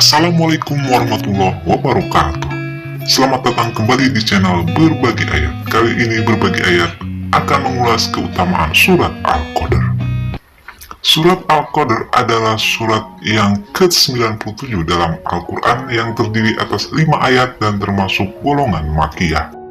Assalamualaikum warahmatullahi wabarakatuh. Selamat datang kembali di channel Berbagi Ayat. Kali ini Berbagi Ayat akan mengulas keutamaan surat Al-Qadar. Surat Al-Qadar adalah surat yang ke-97 dalam Al-Quran yang terdiri atas 5 ayat dan termasuk golongan Makkiyah.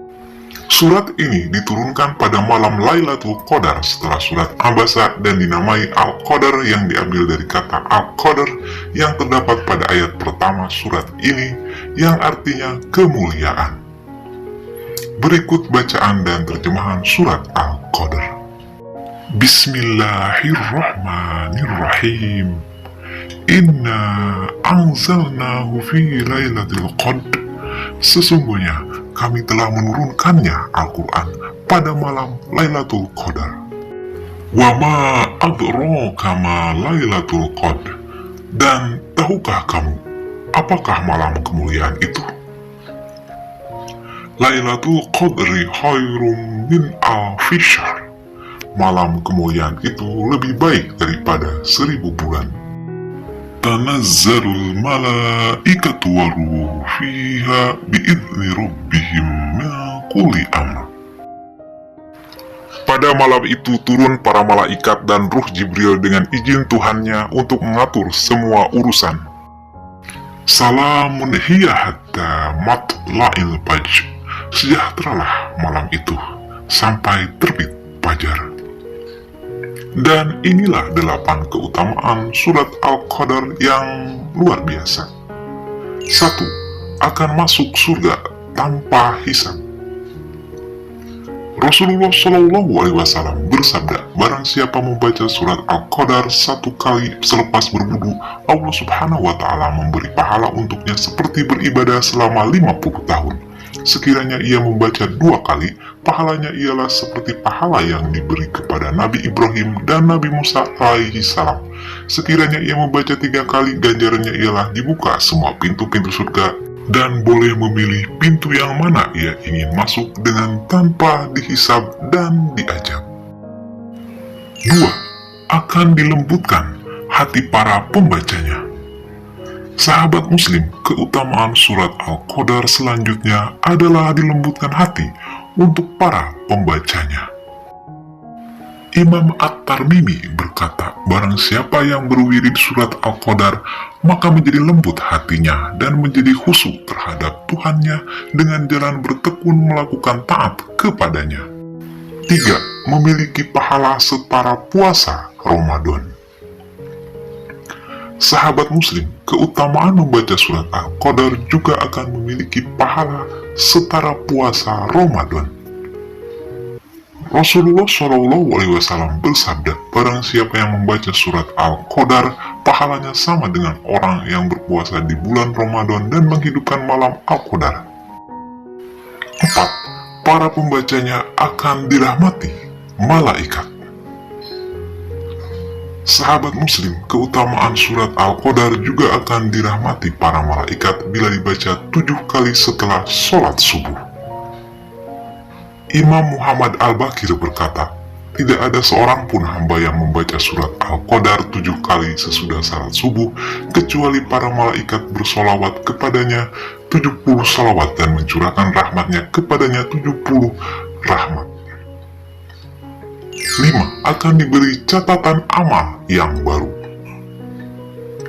Surat ini diturunkan pada malam Lailatul Qadar setelah surat Abasa dan dinamai Al-Qadar yang diambil dari kata Al-Qadar yang terdapat pada ayat pertama surat ini yang artinya kemuliaan. Berikut bacaan dan terjemahan surat Al-Qadar. Bismillahirrahmanirrahim. Inna anzalnahu fi lailatul qadr. Sesungguhnya kami telah menurunkannya Al-Quran pada malam Lailatul Qadar. Wa ma adraka ma Lailatul Qadr. Dan tahukah kamu apakah malam kemuliaan itu? Lailatul Qadri khairum min alfi syahr. Malam kemuliaan itu lebih baik daripada 1000 bulan. Tanazzalul malaikatu waruh fiha bi'izni rabbihim min kulli amr. Pada malam itu turun para malaikat dan ruh Jibril dengan izin Tuhannya untuk mengatur semua urusan. Salamun hiya hatta matla'il fajr. Sejahteralah malam itu sampai terbit fajar. Dan inilah 8 keutamaan surat Al-Qadar yang luar biasa. 1. Akan masuk surga tanpa hisab. Rasulullah SAW bersabda, barang siapa membaca surat Al-Qadar 1 kali selepas berwudu, Allah Subhanahu wa Ta'ala memberi pahala untuknya seperti beribadah selama 50 tahun. Sekiranya ia membaca 2 kali, pahalanya ialah seperti pahala yang diberi kepada Nabi Ibrahim dan Nabi Musa alaihi salam. Sekiranya ia membaca 3 kali, ganjarannya ialah dibuka semua pintu-pintu surga dan boleh memilih pintu yang mana ia ingin masuk dengan tanpa dihisab dan diajak. 2. Akan dilembutkan hati para pembacanya. Sahabat muslim, keutamaan surat Al-Qadar selanjutnya adalah dilembutkan hati untuk para pembacanya. Imam At-Tirmidzi berkata, barang siapa yang berwirid surat Al-Qadar, maka menjadi lembut hatinya dan menjadi khusyuk terhadap Tuhannya dengan jalan bertekun melakukan taat kepadanya. 3. Memiliki pahala setara puasa Ramadan. Sahabat muslim, keutamaan membaca surat Al-Qadar juga akan memiliki pahala setara puasa Ramadan. Rasulullah SAW bersabda, barang siapa yang membaca surat Al-Qadar, pahalanya sama dengan orang yang berpuasa di bulan Ramadan dan menghidupkan malam Al-Qadar. 4. Para pembacanya akan dirahmati malaikat. Sahabat muslim, keutamaan surat Al-Qadar juga akan dirahmati para malaikat bila dibaca 7 kali setelah sholat subuh. Imam Muhammad Al-Baqir berkata, tidak ada seorang pun hamba yang membaca surat Al-Qadar 7 kali sesudah salat subuh, kecuali para malaikat bersolawat kepadanya 70 salawat dan mencurahkan rahmatnya kepadanya 70 rahmat. 5. Akan diberi catatan amal yang baru.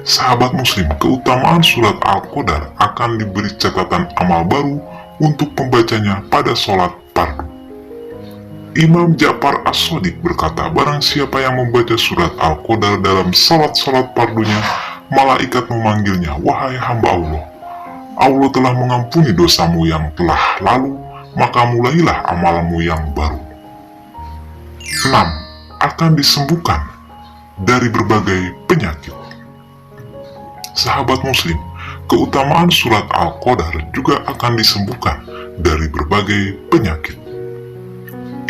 Sahabat muslim, keutamaan surat Al-Qadar akan diberi catatan amal baru untuk pembacanya pada sholat fardu. Imam Ja'far As-Shadiq berkata, barang siapa yang membaca surat Al-Qadar dalam sholat-sholat fardunya, malaikat memanggilnya, wahai hamba Allah, Allah telah mengampuni dosamu yang telah lalu, maka mulailah amalmu yang baru. 6. Akan disembuhkan dari berbagai penyakit. Sahabat muslim, keutamaan surat Al-Qadar juga akan disembuhkan dari berbagai penyakit.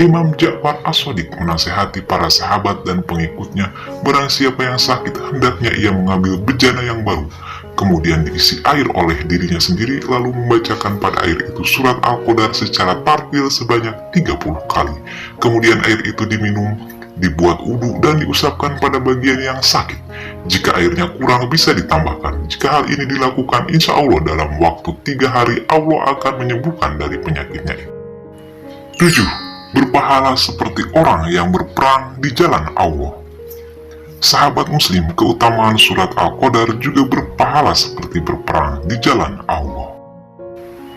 Imam Ja'far As-Shadiq menasihati para sahabat dan pengikutnya, barang siapa yang sakit hendaknya ia mengambil bejana yang baru, kemudian diisi air oleh dirinya sendiri, lalu membacakan pada air itu surat Al-Qadar secara tartil sebanyak 30 kali. Kemudian air itu diminum dibuat wudhu dan diusapkan pada bagian yang sakit. Jika airnya kurang bisa ditambahkan. Jika hal ini dilakukan, insya Allah dalam waktu 3 hari Allah akan menyembuhkan dari penyakitnya. 7. Berpahala seperti orang yang berperang di jalan Allah. Sahabat muslim, keutamaan surat Al-Qadar juga berpahala seperti berperang di jalan Allah.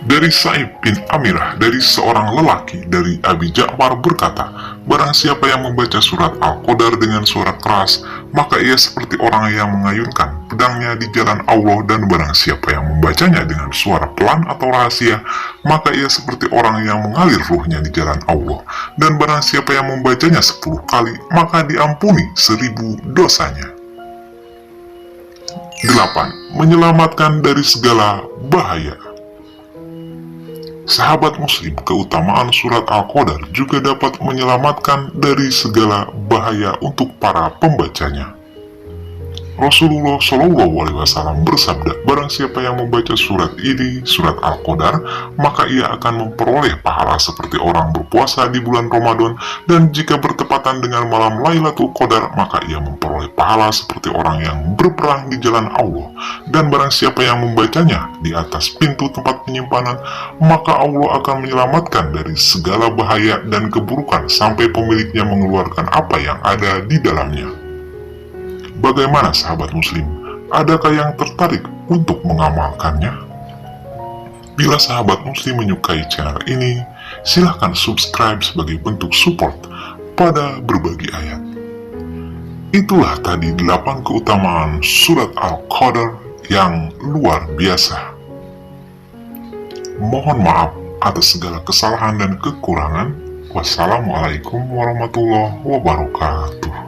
Dari Sa'ib bin Amirah, dari seorang lelaki dari Abi Ja'far berkata, barang siapa yang membaca surat Al-Qadar dengan suara keras, maka ia seperti orang yang mengayunkan pedangnya di jalan Allah, dan barang siapa yang membacanya dengan suara pelan atau rahasia, maka ia seperti orang yang mengalir ruhnya di jalan Allah, dan barang siapa yang membacanya 10 kali, maka diampuni 1000 dosanya. 8. Menyelamatkan dari segala bahaya. Sahabat muslim, keutamaan surat Al-Qadar juga dapat menyelamatkan dari segala bahaya untuk para pembacanya. Rasulullah Shallallahu Alaihi Wasallam bersabda, barang siapa yang membaca surat ini, surat Al-Qadar, maka ia akan memperoleh pahala seperti orang berpuasa di bulan Ramadan, dan jika bertepatan dengan malam Lailatul Qadar, maka ia memperoleh pahala seperti orang yang berperang di jalan Allah. Dan barang siapa yang membacanya di atas pintu tempat penyimpanan, maka Allah akan menyelamatkan dari segala bahaya dan keburukan sampai pemiliknya mengeluarkan apa yang ada di dalamnya. Bagaimana sahabat muslim? Adakah yang tertarik untuk mengamalkannya? Bila sahabat muslim menyukai channel ini, silahkan subscribe sebagai bentuk support pada berbagi ayat. Itulah tadi 8 keutamaan surat Al-Qadar yang luar biasa. Mohon maaf atas segala kesalahan dan kekurangan. Wassalamualaikum warahmatullahi wabarakatuh.